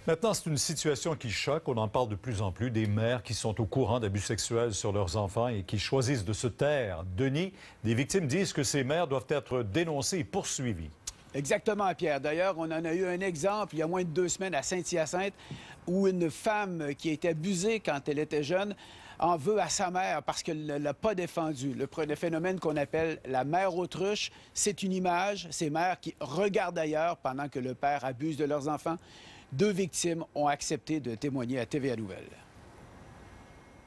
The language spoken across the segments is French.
Maintenant, c'est une situation qui choque. On en parle de plus en plus. Des mères qui sont au courant d'abus sexuels sur leurs enfants et qui choisissent de se taire. Denis, des victimes disent que ces mères doivent être dénoncées et poursuivies. Exactement, Pierre. D'ailleurs, on en a eu un exemple il y a moins de 2 semaines à Saint-Hyacinthe où une femme qui a été abusée quand elle était jeune en veut à sa mère parce qu'elle ne l'a pas défendue. Le phénomène qu'on appelle la mère autruche, c'est une image, ces mères qui regardent ailleurs pendant que le père abuse de leurs enfants. 2 victimes ont accepté de témoigner à TVA Nouvelles.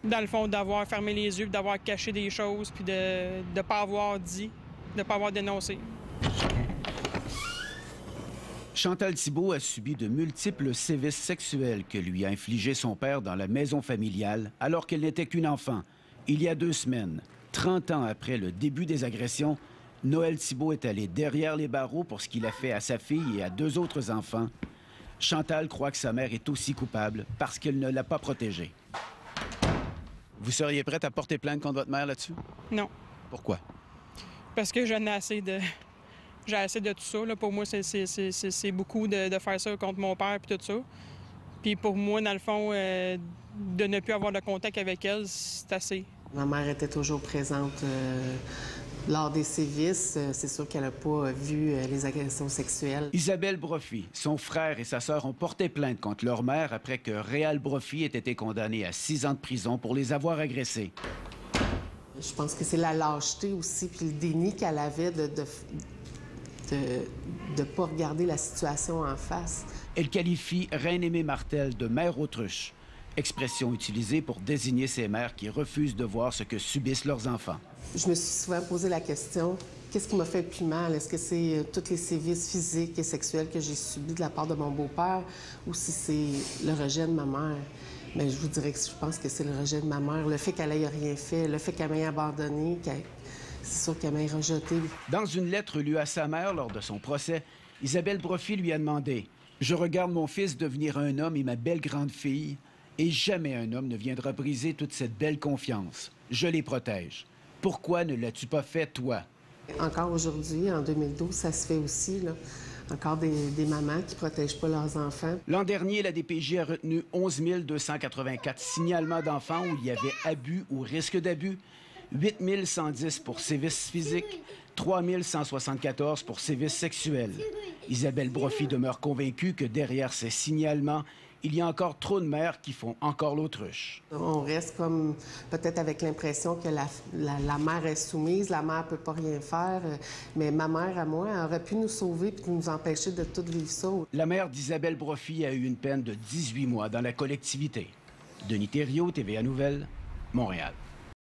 Dans le fond, d'avoir fermé les yeux, d'avoir caché des choses, puis de ne pas avoir dit, de ne pas avoir dénoncé. Chantal Thibault a subi de multiples sévices sexuels que lui a infligés son père dans la maison familiale alors qu'elle n'était qu'une enfant. Il y a 2 semaines, 30 ans après le début des agressions, Noël Thibault est allé derrière les barreaux pour ce qu'il a fait à sa fille et à 2 autres enfants. Chantal croit que sa mère est aussi coupable parce qu'elle ne l'a pas protégée. Vous seriez prête à porter plainte contre votre mère là-dessus? Non. Pourquoi? Parce que j'en ai assez de... J'ai assez de tout ça. Là. Pour moi, c'est beaucoup de faire ça contre mon père et tout ça. Puis pour moi, dans le fond, de ne plus avoir de contact avec elle, c'est assez. Ma mère était toujours présente lors des sévices. C'est sûr qu'elle n'a pas vu les agressions sexuelles. Isabelle Brophy, son frère et sa sœur ont porté plainte contre leur mère après que Réal Brophy ait été condamné à 6 ans de prison pour les avoir agressés. Je pense que c'est la lâcheté aussi, puis le déni qu'elle avait de ne pas regarder la situation en face. Elle qualifie Reine-Aimée Martel de mère autruche, expression utilisée pour désigner ces mères qui refusent de voir ce que subissent leurs enfants. Je me suis souvent posé la question, qu'est-ce qui m'a fait le plus mal? Est-ce que c'est tous les sévices physiques et sexuels que j'ai subis de la part de mon beau-père ou si c'est le rejet de ma mère? Mais je vous dirais que je pense que c'est le rejet de ma mère. Le fait qu'elle n'ait rien fait, le fait qu'elle m'ait abandonnée, c'est sûr qu'elle m'a rejeté. Dans une lettre lue à sa mère lors de son procès, Isabelle Brophy lui a demandé « Je regarde mon fils devenir un homme et ma belle grande fille, et jamais un homme ne viendra briser toute cette belle confiance. Je les protège. Pourquoi ne l'as-tu pas fait, toi? » Encore aujourd'hui, en 2012, ça se fait aussi, là. Encore des mamans qui ne protègent pas leurs enfants. L'an dernier, la DPJ a retenu 11 284 signalements d'enfants où il y avait abus ou risque d'abus, 8 110 pour sévices physiques, 3 174 pour sévices sexuels. Isabelle Brophy demeure convaincue que derrière ces signalements, il y a encore trop de mères qui font encore l'autruche. On reste comme peut-être avec l'impression que la mère est soumise, la mère ne peut pas rien faire, mais ma mère, à moi, elle aurait pu nous sauver et nous empêcher de tout vivre ça. La mère d'Isabelle Brophy a eu une peine de 18 mois dans la collectivité. Denis Thériault, TVA Nouvelles, Montréal.